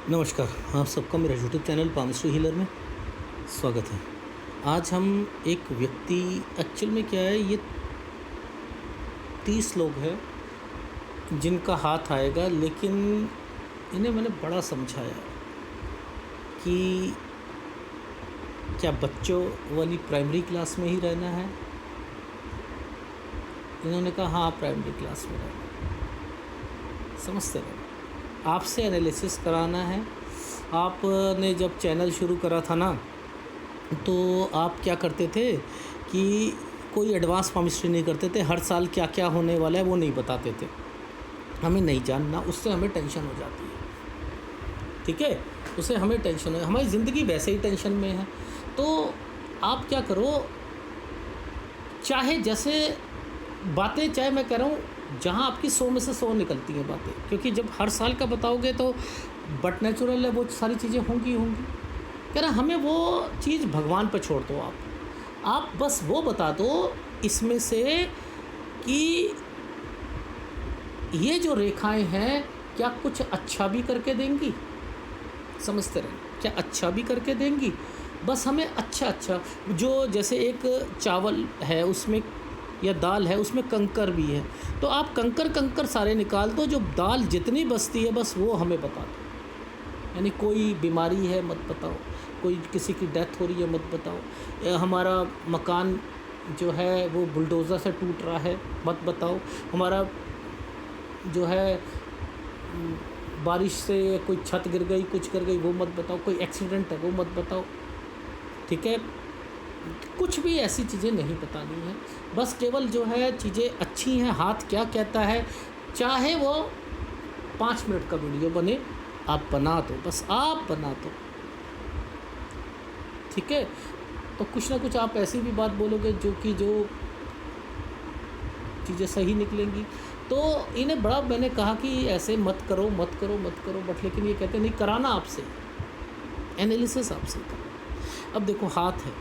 नमस्कार, आप सबका मेरा यूट्यूब चैनल पामिस्ट्री हीलर में स्वागत है। आज हम एक व्यक्ति, एक्चुअल में क्या है, ये 30 लोग हैं जिनका हाथ आएगा, लेकिन इन्हें मैंने बड़ा समझाया कि क्या बच्चों वाली प्राइमरी क्लास में ही रहना है। इन्होंने कहा हाँ, प्राइमरी क्लास में रहना। समझते रहे, आपसे एनालिसिस कराना है। आपने जब चैनल शुरू करा था ना, तो आप क्या करते थे कि कोई एडवांस पामिस्ट्री नहीं करते थे। हर साल क्या क्या होने वाला है वो नहीं बताते थे। हमें नहीं जानना, उससे हमें टेंशन हो जाती है। ठीक है, उससे हमें टेंशन है, हमारी ज़िंदगी वैसे ही टेंशन में है। तो आप क्या करो, चाहे जैसे बातें, चाहे मैं कह रहा हूँ जहाँ आपकी 100 में से 100 निकलती हैं बातें, क्योंकि जब हर साल का बताओगे तो बट नेचुरल है, वो सारी चीज़ें होंगी। कह रहा हमें वो चीज़ भगवान पर छोड़ दो। आप बस वो बता दो इसमें से कि ये जो रेखाएं हैं क्या कुछ अच्छा भी करके देंगी। समझते रहे, क्या अच्छा भी करके देंगी। बस हमें अच्छा जो, जैसे एक चावल है उसमें या दाल है उसमें कंकर भी है, तो आप कंकर सारे निकाल दो। जो दाल जितनी बचती है बस वो हमें बता दो। यानी कोई बीमारी है मत बताओ, कोई किसी की डेथ हो रही है मत बताओ, हमारा मकान जो है वो बुलडोज़र से टूट रहा है मत बताओ, हमारा जो है बारिश से कोई छत गिर गई, कुछ गिर गई, वो मत बताओ, कोई एक्सीडेंट है वो मत बताओ। ठीक है, कुछ भी ऐसी चीज़ें नहीं बतानी है। बस केवल जो है चीज़ें अच्छी हैं, हाथ क्या कहता है, चाहे वो 5 मिनट का वीडियो बने, आप बना दो, बस आप बना दो। ठीक है, तो कुछ ना कुछ आप ऐसी भी बात बोलोगे जो चीज़ें सही निकलेंगी। तो इन्हें बड़ा मैंने कहा कि ऐसे मत करो, बट लेकिन ये कहते नहीं, कराना आपसे, एनालिसिस आपसे करो। अब देखो, हाथ है,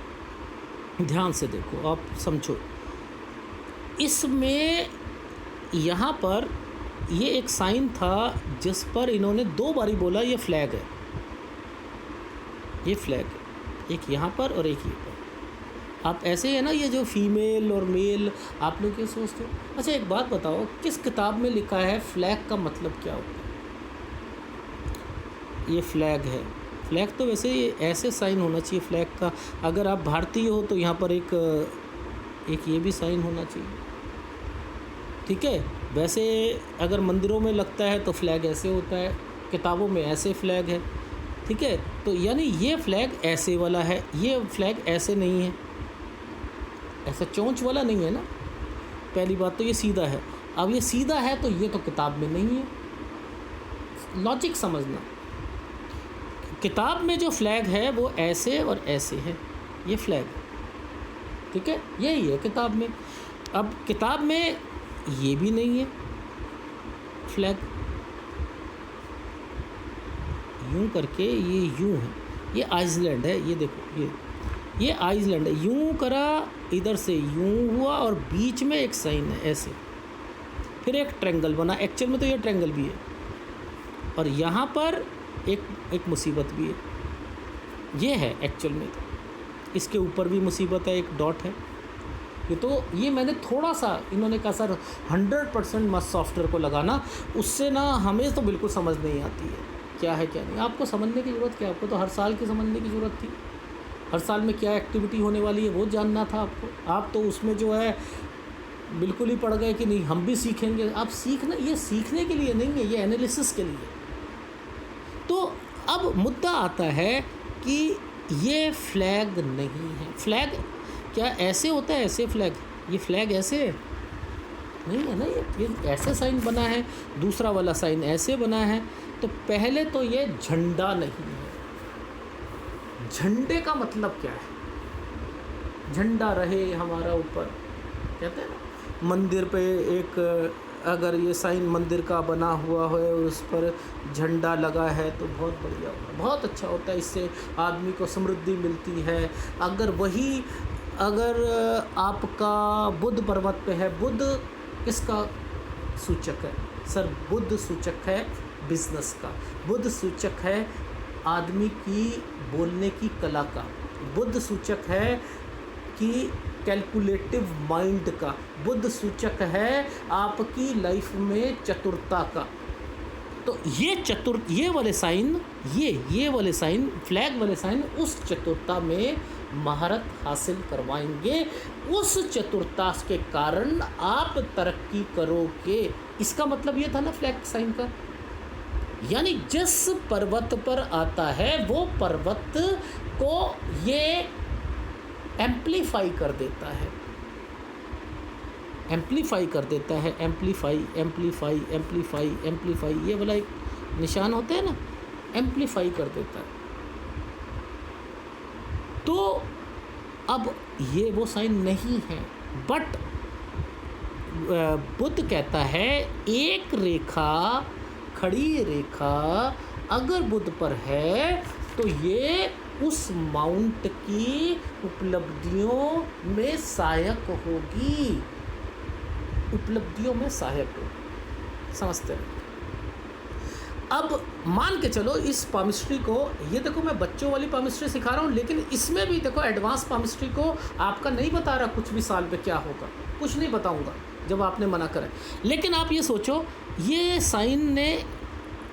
ध्यान से देखो, आप समझो। इसमें यहाँ पर ये एक साइन था जिस पर इन्होंने 2 बारी बोला ये फ्लैग है, ये फ्लैग है, एक यहाँ पर और एक ये पर। आप ऐसे है ना, ये जो फीमेल और मेल, आप लोग ये सोचते हो। अच्छा, एक बात बताओ, किस किताब में लिखा है फ्लैग का मतलब क्या होता है? ये फ्लैग है। फ्लैग तो वैसे ऐसे साइन होना चाहिए फ्लैग का। अगर आप भारतीय हो तो यहाँ पर एक ये भी साइन होना चाहिए। ठीक है, वैसे अगर मंदिरों में लगता है तो फ्लैग ऐसे होता है, किताबों में ऐसे फ्लैग है। ठीक है, तो यानी ये फ्लैग ऐसे वाला है, ये फ्लैग ऐसे नहीं है, ऐसा चोंच वाला नहीं है ना। पहली बात तो ये सीधा है। अब ये सीधा है तो ये तो किताब में नहीं है। लॉजिक समझना, किताब में जो फ्लैग है वो ऐसे और ऐसे है, ये फ्लैग। ठीक है, यही है किताब में। अब किताब में ये भी नहीं है फ्लैग, यूं करके ये यूं है, ये आइसलैंड है, ये देखो, ये आइसलैंड है। यूं करा, इधर से यूं हुआ और बीच में एक साइन है ऐसे, फिर एक ट्रायंगल बना। एक्चुअल में तो ये ट्रायंगल भी है, और यहाँ पर एक मुसीबत भी है, ये है एक्चुअल में। तो इसके ऊपर भी मुसीबत है, एक डॉट है। ये मैंने थोड़ा सा, इन्होंने कहा सर 100% मस्त सॉफ्टवेयर को लगाना, उससे ना हमें तो बिल्कुल समझ नहीं आती है क्या है क्या नहीं। आपको समझने की ज़रूरत क्या, आपको तो हर साल की समझने की ज़रूरत थी। हर साल में क्या एक्टिविटी होने वाली है वो जानना था आपको। आप तो उसमें जो है बिल्कुल ही पड़ गए कि नहीं हम भी सीखेंगे। आप सीखना, ये सीखने के लिए नहीं है, ये एनालिसिस के लिए। तो अब मुद्दा आता है कि ये फ्लैग नहीं है। फ्लैग क्या ऐसे होता है, ऐसे फ्लैग, ये फ्लैग ऐसे नहीं है ना, ये ऐसे साइन बना है, दूसरा वाला साइन ऐसे बना है। तो पहले तो ये झंडा नहीं है। झंडे का मतलब क्या है? झंडा रहे हमारा ऊपर, कहते हैं ना। मंदिर पे एक, अगर ये साइन मंदिर का बना हुआ है, उस पर झंडा लगा है तो बहुत बढ़िया होता है, बहुत अच्छा होता है। इससे आदमी को समृद्धि मिलती है। अगर आपका बुद्ध पर्वत पे है, बुद्ध किसका सूचक है? सर बुद्ध सूचक है बिजनेस का, बुध सूचक है आदमी की बोलने की कला का, बुध सूचक है कि कैलकुलेटिव माइंड का, बुध सूचक है आपकी लाइफ में चतुरता का। तो ये वाले साइन, ये वाले साइन, फ्लैग वाले साइन उस चतुरता में महारत हासिल करवाएंगे। उस चतुरता के कारण आप तरक्की करोगे। इसका मतलब ये था ना फ्लैग साइन का, यानी जिस पर्वत पर आता है वो पर्वत को ये एम्प्लीफाई कर देता है, एम्प्लीफाई कर देता है, एम्प्लीफाई एम्प्लीफाई एम्प्लीफाई एम्प्लीफाई, ये वाला एक निशान होता है ना, एम्प्लीफाई कर देता है। तो अब ये वो साइन नहीं है, बट बुध कहता है एक रेखा, खड़ी रेखा अगर बुध पर है तो ये उस माउंट की उपलब्धियों में सहायक होगी, उपलब्धियों में सहायक होगी। समझते हैं? अब मान के चलो इस पामिस्ट्री को, ये देखो मैं बच्चों वाली पामिस्ट्री सिखा रहा हूँ, लेकिन इसमें भी देखो एडवांस पामिस्ट्री को आपका नहीं बता रहा कुछ भी साल पे क्या होगा, कुछ नहीं बताऊँगा जब आपने मना करा। लेकिन आप ये सोचो, ये साइन ने,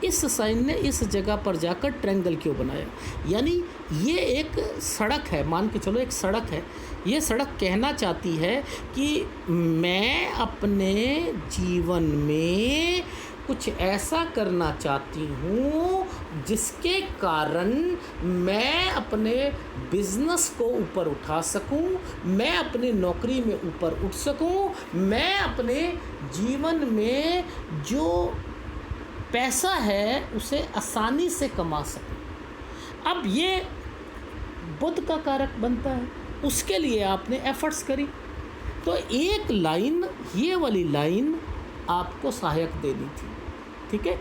इस साइन ने इस जगह पर जाकर ट्रायंगल क्यों बनाया? यानी ये एक सड़क है, मान के चलो एक सड़क है, ये सड़क कहना चाहती है कि मैं अपने जीवन में कुछ ऐसा करना चाहती हूँ जिसके कारण मैं अपने बिजनेस को ऊपर उठा सकूँ, मैं अपनी नौकरी में ऊपर उठ सकूँ, मैं अपने जीवन में जो पैसा है उसे आसानी से कमा सकूं। अब ये बुध का कारक बनता है, उसके लिए आपने एफर्ट्स करी, तो एक लाइन, ये वाली लाइन आपको सहायक देनी थी, ठीक है।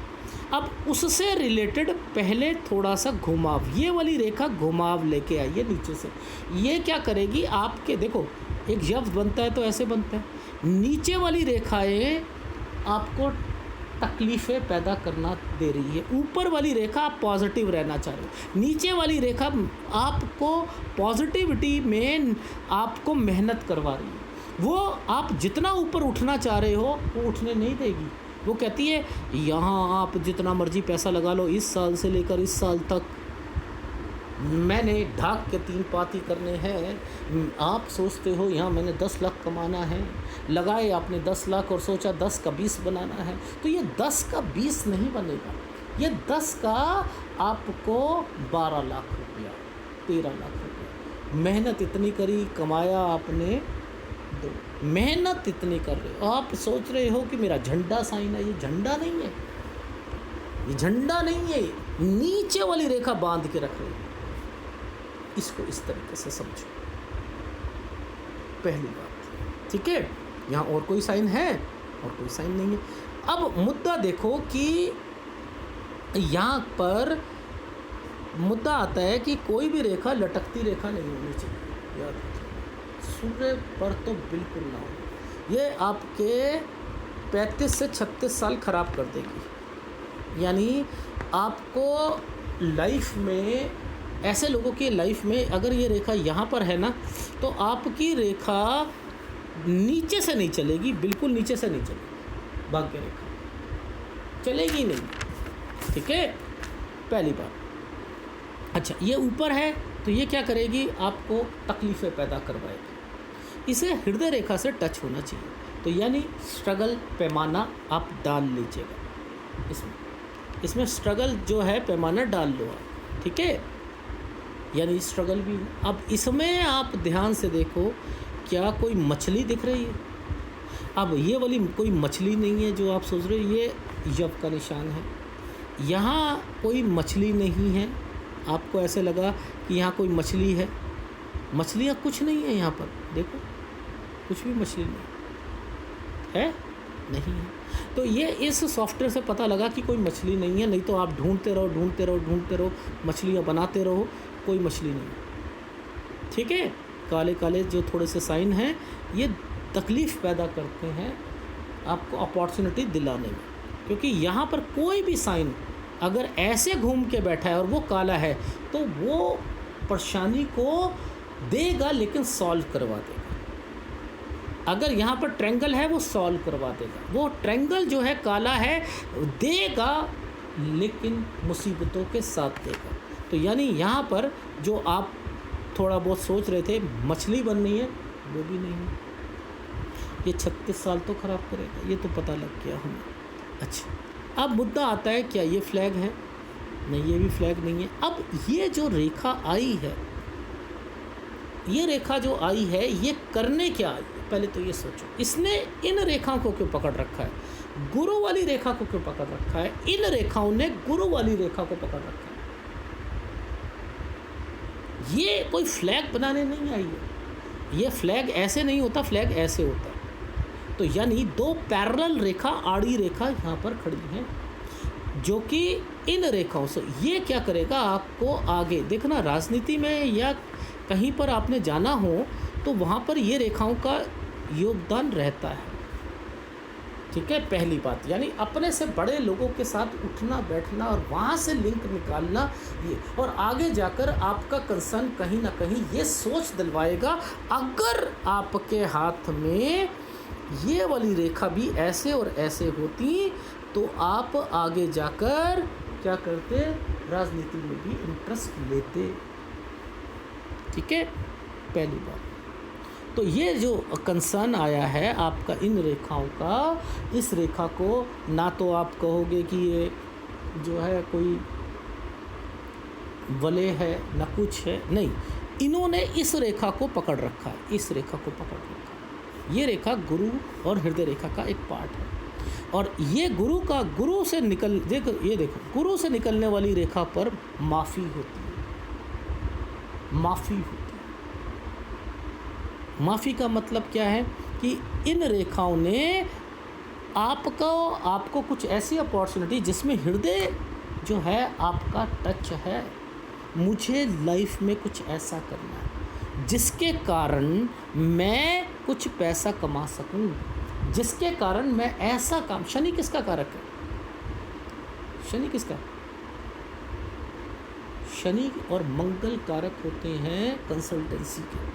अब उससे रिलेटेड पहले थोड़ा सा घुमाव, ये वाली रेखा घुमाव लेके आइए नीचे से। ये क्या करेगी आपके, देखो एक जब बनता है तो ऐसे बनता है, नीचे वाली रेखाएं आपको तकलीफ़ें पैदा करना दे रही है, ऊपर वाली रेखा आप पॉजिटिव रहना चाह रहे हो, नीचे वाली रेखा आपको पॉजिटिविटी में आपको मेहनत करवा रही है। वो आप जितना ऊपर उठना चाह रहे हो वो उठने नहीं देगी। वो कहती है यहाँ आप जितना मर्जी पैसा लगा लो, इस साल से लेकर इस साल तक मैंने ढाक के 3 पाती करने हैं। आप सोचते हो यहाँ मैंने 10 लाख कमाना है, लगाए आपने 10 लाख और सोचा 10 का 20 बनाना है, तो ये 10 का 20 नहीं बनेगा, ये 10 का आपको 12 लाख रुपया, 13 लाख रुपया। मेहनत इतनी करी, कमाया आपने 2, मेहनत इतनी कर रहे हो, आप सोच रहे हो कि मेरा झंडा साइन है, ये झंडा नहीं है, ये झंडा नहीं है, नीचे वाली रेखा बांध के रख रही है। इसको इस तरीके से समझो, पहली बात, ठीक है। यहाँ और कोई साइन है और कोई साइन नहीं है। अब मुद्दा देखो कि यहाँ पर मुद्दा आता है कि कोई भी रेखा लटकती रेखा नहीं होनी चाहिए, याद रखिए, सूर्य पर तो बिल्कुल ना हो, ये आपके 35 से 36 साल ख़राब कर देगी। यानी आपको लाइफ में, ऐसे लोगों की लाइफ में अगर ये रेखा यहाँ पर है ना, तो आपकी रेखा नीचे से नहीं चलेगी, बिल्कुल नीचे से नहीं चलेगी, भाग्य रेखा चलेगी नहीं, ठीक है, पहली बात। अच्छा, ये ऊपर है तो ये क्या करेगी, आपको तकलीफ़ें पैदा करवाएगी, इसे हृदय रेखा से टच होना चाहिए, तो यानी स्ट्रगल पैमाना आप डाल लीजिएगा, इसमें स्ट्रगल जो है पैमाना डाल लो आप, ठीक है, यानी स्ट्रगल भी। अब इसमें आप ध्यान से देखो, क्या कोई मछली दिख रही है? अब ये वाली कोई मछली नहीं है जो आप सोच रहे हो, ये यव का निशान है, यहाँ कोई मछली नहीं है। आपको ऐसे लगा कि यहाँ कोई मछली है, मछलियाँ कुछ नहीं है यहाँ पर, देखो कुछ भी मछली नहीं है, नहीं है। तो ये इस सॉफ्टवेयर से पता लगा कि कोई मछली नहीं है, नहीं तो आप ढूंढते रहो ढूंढते रहो ढूंढते रहो, मछलियाँ बनाते रहो, कोई मछली नहीं, ठीक है। काले काले जो थोड़े से साइन हैं, ये तकलीफ़ पैदा करते हैं आपको अपॉर्चुनिटी दिलाने में, क्योंकि यहाँ पर कोई भी साइन अगर ऐसे घूम के बैठा है और वो काला है तो वो परेशानी को देगा लेकिन सॉल्व करवा देगा। अगर यहाँ पर ट्रायंगल है वो सॉल्व करवा देगा। वो ट्रायंगल जो है काला है देगा लेकिन मुसीबतों के साथ देगा। तो यानी यहाँ पर जो आप थोड़ा बहुत सोच रहे थे मछली बननी है, वो भी नहीं है। ये 36 साल तो ख़राब करेगा, ये तो पता लग गया हमें। अच्छा, अब मुद्दा आता है क्या ये फ्लैग है? नहीं, ये भी फ्लैग नहीं है। अब ये जो रेखा आई है, ये रेखा जो आई है ये करने क्या आई? पहले तो ये सोचो, इसने इन रेखाओं को क्यों पकड़ रखा है? गुरु वाली रेखा को क्यों पकड़ रखा है? इन रेखाओं ने गुरु वाली रेखा को पकड़ रखा है। ये कोई फ्लैग बनाने नहीं आई है। ये फ्लैग ऐसे नहीं होता, फ्लैग ऐसे होता है। तो यानी दो पैरेलल रेखा, आड़ी रेखा यहाँ पर खड़ी हैं, जो कि इन रेखाओं से ये क्या करेगा, आपको आगे देखना राजनीति में या कहीं पर आपने जाना हो तो वहाँ पर ये रेखाओं का योगदान रहता है। ठीक है, पहली बात यानी अपने से बड़े लोगों के साथ उठना बैठना और वहाँ से लिंक निकालना, ये और आगे जाकर आपका कंसर्न कहीं ना कहीं ये सोच दिलवाएगा, अगर आपके हाथ में ये वाली रेखा भी ऐसे और ऐसे होती तो आप आगे जाकर क्या करते, राजनीति में भी इंटरेस्ट लेते। ठीक है, पहली बात तो ये जो कंसर्न आया है आपका इन रेखाओं का, इस रेखा को ना तो आप कहोगे कि ये जो है कोई वलय है ना कुछ है, नहीं, इन्होंने इस रेखा को पकड़ रखा है, इस रेखा को पकड़ रखा है। ये रेखा गुरु और हृदय रेखा का एक पार्ट है और ये गुरु का, गुरु से निकल देखो, ये देखो गुरु से निकलने वाली रेखा पर माफ़ी होती है, माफ़ी होती है। माफ़ी का मतलब क्या है कि इन रेखाओं ने आपको कुछ ऐसी अपॉर्चुनिटी जिसमें हृदय जो है आपका टच है, मुझे लाइफ में कुछ ऐसा करना है जिसके कारण मैं कुछ पैसा कमा सकूं, जिसके कारण मैं ऐसा काम। शनि किसका कारक है? शनि किसका? शनि और मंगल कारक होते हैं कंसल्टेंसी के।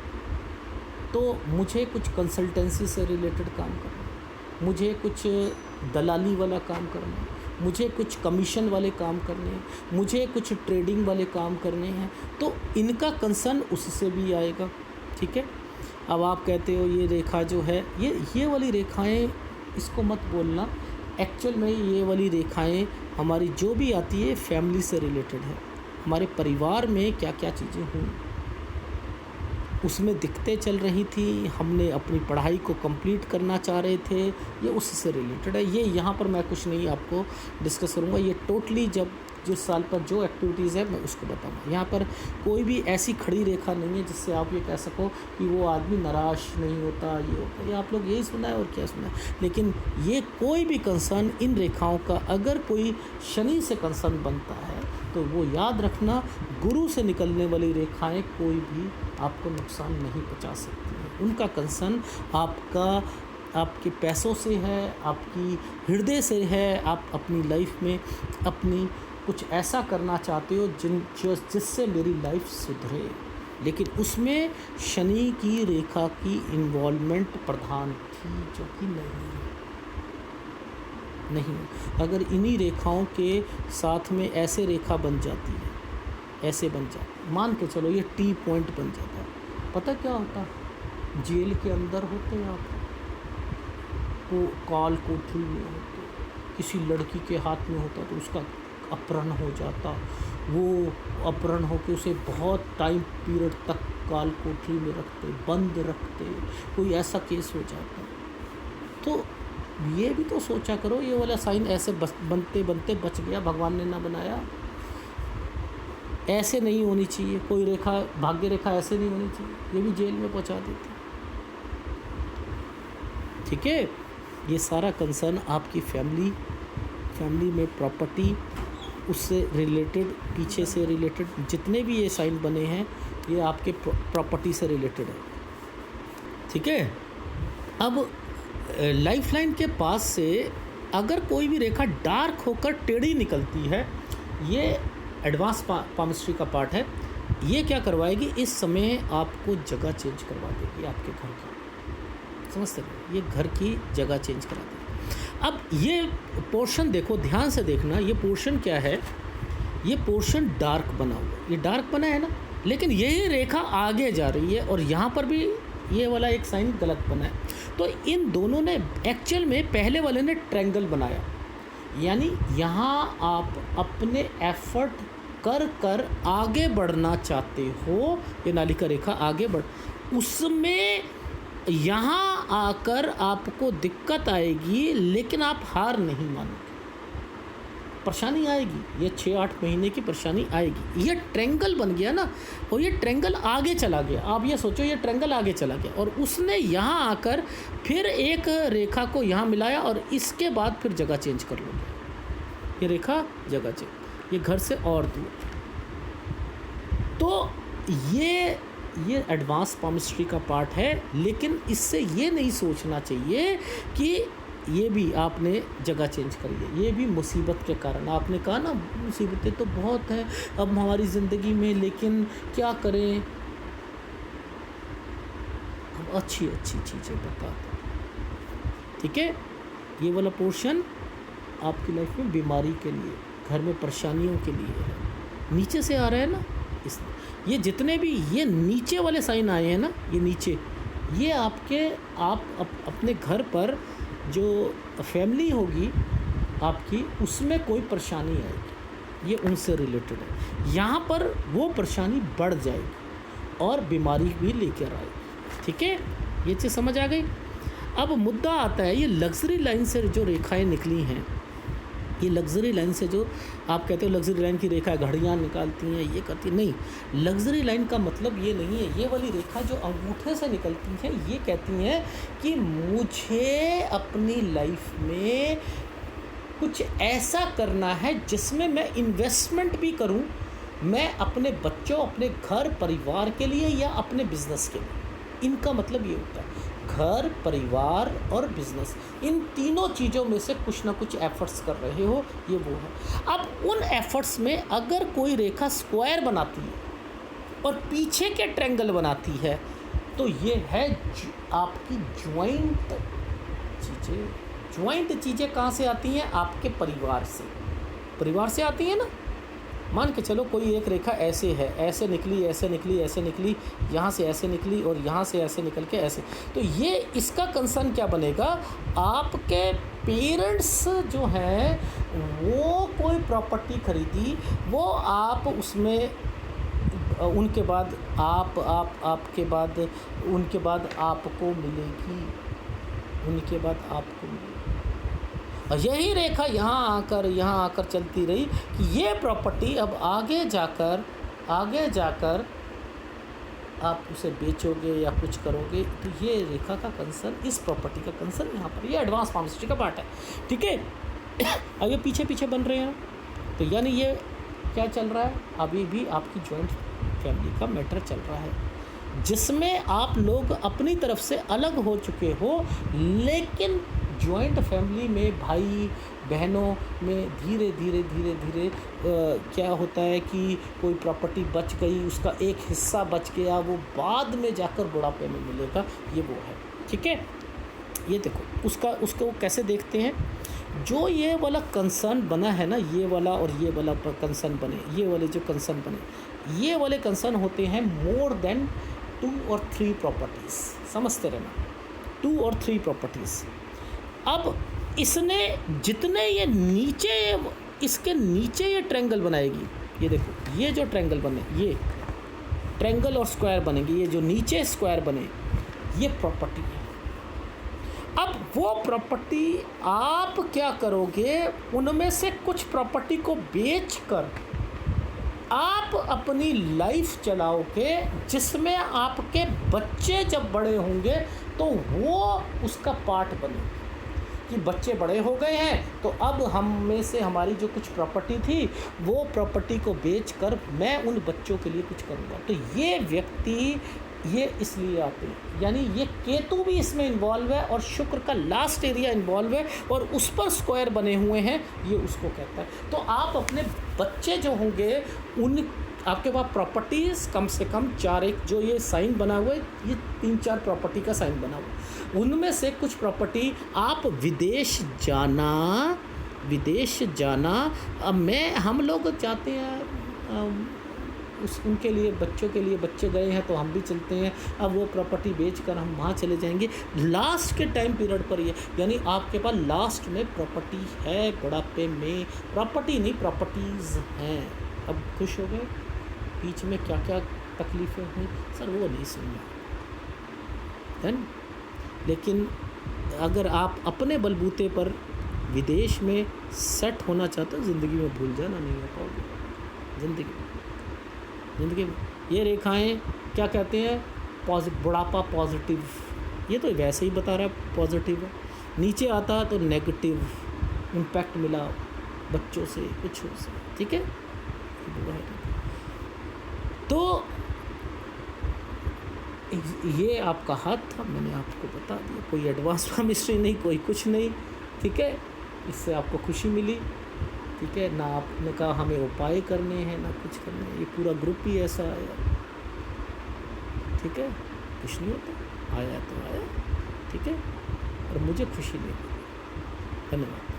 तो मुझे कुछ कंसल्टेंसी से रिलेटेड काम करना, मुझे कुछ दलाली वाला काम करना, मुझे कुछ कमीशन वाले काम करने हैं, मुझे कुछ ट्रेडिंग वाले काम करने हैं, तो इनका कंसर्न उससे भी आएगा। ठीक है, अब आप कहते हो ये रेखा जो है ये वाली रेखाएं, इसको मत बोलना, एक्चुअल में ये वाली रेखाएं हमारी जो भी आती है फैमिली से रिलेटेड है। हमारे परिवार में क्या क्या चीज़ें हुई उसमें दिक्कतें चल रही थी, हमने अपनी पढ़ाई को कंप्लीट करना चाह रहे थे, ये उससे रिलेटेड है। ये यहाँ पर मैं कुछ नहीं आपको डिस्कस करूँगा, ये टोटली जब जिस साल पर जो एक्टिविटीज़ है मैं उसको बताऊँगा। यहाँ पर कोई भी ऐसी खड़ी रेखा नहीं है जिससे आप ये कह सको कि वो आदमी नाराज़ नहीं होता, ये होता, ये आप लोग यही सुना है और क्या सुना है। लेकिन ये कोई भी कंसर्न इन रेखाओं का अगर कोई शनि से कंसर्न बनता है तो वो याद रखना, गुरु से निकलने वाली रेखाएं कोई भी आपको नुकसान नहीं पहुंचा सकती हैं। उनका कंसर्न आपके पैसों से है, आपकी हृदय से है, आप अपनी लाइफ में अपनी कुछ ऐसा करना चाहते हो जिससे मेरी लाइफ सुधरे, लेकिन उसमें शनि की रेखा की इन्वॉल्वमेंट प्रधान थी, जो कि नहीं। अगर इन्हीं रेखाओं के साथ में ऐसे रेखा बन जाती है, ऐसे बन जाती, मान के चलो ये टी पॉइंट बन जाता है, पता क्या होता है, जेल के अंदर होते हैं आप, तो काल कोठरी में होते, किसी लड़की के हाथ में होता तो उसका अपहरण हो जाता, वो अपहरण होकर उसे बहुत टाइम पीरियड तक काल कोठरी में रखते, बंद रखते, कोई ऐसा केस हो जाता। तो ये भी तो सोचा करो, ये वाला साइन ऐसे बनते बनते बच गया, भगवान ने ना बनाया, ऐसे नहीं होनी चाहिए, कोई रेखा भाग्य रेखा ऐसे नहीं होनी चाहिए, ये भी जेल में पहुंचा देती। ठीक है, ये सारा कंसर्न आपकी फैमिली में प्रॉपर्टी, उससे रिलेटेड, पीछे से रिलेटेड जितने भी ये साइन बने हैं ये आपके प्रॉपर्टी से रिलेटेड है। ठीक है, अब लाइफ लाइन के पास से अगर कोई भी रेखा डार्क होकर टेढ़ी निकलती है, ये एडवांस पामिस्ट्री का पार्ट है, ये क्या करवाएगी, इस समय आपको जगह चेंज करवा देगी आपके घर की, समझते हो, ये घर की जगह चेंज करा देगी। अब ये पोर्शन देखो, ध्यान से देखना, ये पोर्शन क्या है, ये पोर्शन डार्क बना हुआ, ये डार्क बना है ना, लेकिन यही रेखा आगे जा रही है और यहाँ पर भी ये वाला एक साइन गलत बना है। तो इन दोनों ने एक्चुअल में, पहले वाले ने ट्रायंगल बनाया, यानी यहाँ आप अपने एफर्ट कर कर आगे बढ़ना चाहते हो, ये नालिका रेखा आगे बढ़, उसमें यहाँ आकर आपको दिक्कत आएगी, लेकिन आप हार नहीं मानोगे, परेशानी आएगी, ये 6-8 महीने की परेशानी आएगी। ये ट्रायंगल बन गया ना, और ये ट्रायंगल आगे चला गया, आप ये सोचो ये ट्रायंगल आगे चला गया और उसने यहाँ आकर फिर एक रेखा को यहाँ मिलाया और इसके बाद फिर जगह चेंज कर लोगे, ये रेखा जगह चेंज, ये घर से और दूर। तो ये एडवांस पामिस्ट्री का पार्ट है, लेकिन इससे ये नहीं सोचना चाहिए कि ये भी आपने जगह चेंज करी है, ये भी मुसीबत के कारण। आपने कहा ना मुसीबतें तो बहुत हैं अब हमारी ज़िंदगी में, लेकिन क्या करें, हम अच्छी अच्छी चीज़ें बताते हैं, ठीक है। ये वाला पोर्शन आपकी लाइफ में बीमारी के लिए, घर में परेशानियों के लिए है, नीचे से आ रहा है ना, इस ये जितने भी ये नीचे वाले साइन आए हैं ना, ये नीचे, ये आपके अपने घर पर जो फैमिली होगी आपकी, उसमें कोई परेशानी आएगी, ये उनसे रिलेटेड है, यहाँ पर वो परेशानी बढ़ जाएगी और बीमारी भी लेकर आएगी, ठीक है। ये चीज़ समझ आ गई। अब मुद्दा आता है, ये लग्जरी लाइन से जो रेखाएं निकली हैं, ये लग्जरी लाइन से जो आप कहते हो लग्जरी लाइन की रेखा घड़ियाँ निकालती हैं, ये करती, नहीं, लग्जरी लाइन का मतलब ये नहीं है। ये वाली रेखा जो अंगूठे से निकलती हैं, ये कहती हैं कि मुझे अपनी लाइफ में कुछ ऐसा करना है जिसमें मैं इन्वेस्टमेंट भी करूं, मैं अपने बच्चों, अपने घर परिवार के लिए या अपने बिजनेस के लिए। इनका मतलब ये होता है घर, परिवार और बिजनेस, इन तीनों चीज़ों में से कुछ ना कुछ एफर्ट्स कर रहे हो, ये वो है। अब उन एफर्ट्स में अगर कोई रेखा स्क्वायर बनाती है और पीछे के ट्रायंगल बनाती है, तो ये है आपकी ज्वाइंट चीज़ें। ज्वाइंट चीज़ें कहाँ से आती हैं? आपके परिवार से आती हैं ना। मान के चलो कोई एक रेखा ऐसे है, ऐसे निकली, ऐसे निकली, ऐसे निकली, यहाँ से ऐसे निकली और यहाँ से ऐसे निकल के ऐसे, तो ये इसका कंसर्न क्या बनेगा? आपके पेरेंट्स जो हैं वो कोई प्रॉपर्टी खरीदी, वो आप उसमें उनके बाद आपके बाद उनके बाद आपको मिलेगी, उनके बाद आपको मिलेगी। और यही रेखा यहाँ आकर चलती रही कि ये प्रॉपर्टी अब आगे जाकर आप उसे बेचोगे या कुछ करोगे, तो ये रेखा का कंसर्न, इस प्रॉपर्टी का कंसर्न यहाँ पर, ये एडवांस पामिस्ट्री का पार्ट है, ठीक है। अब ये पीछे बन रहे हैं, तो यानी ये क्या चल रहा है? अभी भी आपकी जॉइंट फैमिली का मैटर चल रहा है, जिसमें आप लोग अपनी तरफ से अलग हो चुके हो, लेकिन जॉइंट फैमिली में भाई बहनों में धीरे धीरे क्या होता है कि कोई प्रॉपर्टी बच गई, उसका एक हिस्सा बच गया, वो बाद में जाकर बुढ़ापे में मिलेगा, ये वो है, ठीक है। ये देखो उसको कैसे देखते हैं, जो ये वाला कंसर्न बना है ना, ये वाला और ये वाला कंसर्न बने, ये वाले जो कंसर्न बने, ये वाले कंसर्न होते हैं मोर देन 2 और 3 प्रॉपर्टीज़, समझते रहना, 2 और 3 प्रॉपर्टीज़। अब इसने जितने ये नीचे, इसके नीचे ये ट्रायंगल बनाएगी, ये देखो ये जो ट्रायंगल बने, ये ट्रायंगल और स्क्वायर बनेंगे, ये जो नीचे स्क्वायर बने, ये प्रॉपर्टी है। अब वो प्रॉपर्टी आप क्या करोगे, उनमें से कुछ प्रॉपर्टी को बेचकर आप अपनी लाइफ चलाओगे, जिसमें आपके बच्चे जब बड़े होंगे तो वो उसका पार्ट बनेंगे। कि बच्चे बड़े हो गए हैं तो अब हम में से हमारी जो कुछ प्रॉपर्टी थी वो प्रॉपर्टी को बेचकर मैं उन बच्चों के लिए कुछ करूँगा। तो ये व्यक्ति ये इसलिए आते हैं, यानी ये केतु भी इसमें इन्वॉल्व है और शुक्र का लास्ट एरिया इन्वॉल्व है और उस पर स्क्वायर बने हुए हैं, ये उसको कहता है। तो आप अपने बच्चे जो होंगे उन आपके पास प्रॉपर्टीज़ कम से कम 4 जो ये साइन बना हुआ है, ये 3-4 प्रॉपर्टी का साइन बना हुआ है, उनमें से कुछ प्रॉपर्टी आप विदेश जाना। अब हम लोग चाहते हैं उनके लिए बच्चों के लिए, बच्चे गए हैं तो हम भी चलते हैं, अब वो प्रॉपर्टी बेचकर हम वहाँ चले जाएंगे लास्ट के टाइम पीरियड पर। ये यानी आपके पास लास्ट में प्रॉपर्टी है, बुढ़ापे में प्रॉपर्टी नहीं प्रॉपर्टीज़ हैं। अब खुश हो गए? बीच में क्या क्या तकलीफ़ें हुई सर वो नहीं सुनना है। लेकिन अगर आप अपने बलबूते पर विदेश में सेट होना चाहते हो, ज़िंदगी में भूल जाना नहीं हो पाओगे। ज़िंदगी में ये रेखाएं क्या कहते हैं, बुढ़ापा पॉजिटिव, ये तो वैसे ही बता रहा है पॉजिटिव है। नीचे आता है तो नेगेटिव इम्पैक्ट मिला बच्चों से, कुछ से, ठीक है। तो ये आपका हाथ था, मैंने आपको बता दिया। कोई एडवांस मिस्ट्री नहीं, कोई कुछ नहीं, ठीक है। इससे आपको खुशी मिली, ठीक है ना। आपने कहा हमें उपाय करने हैं ना कुछ करने हैं, ये पूरा ग्रुप ही ऐसा आया, ठीक है। कुछ नहीं होता, आया तो आया, ठीक है। और मुझे खुशी नहीं, धन्यवाद।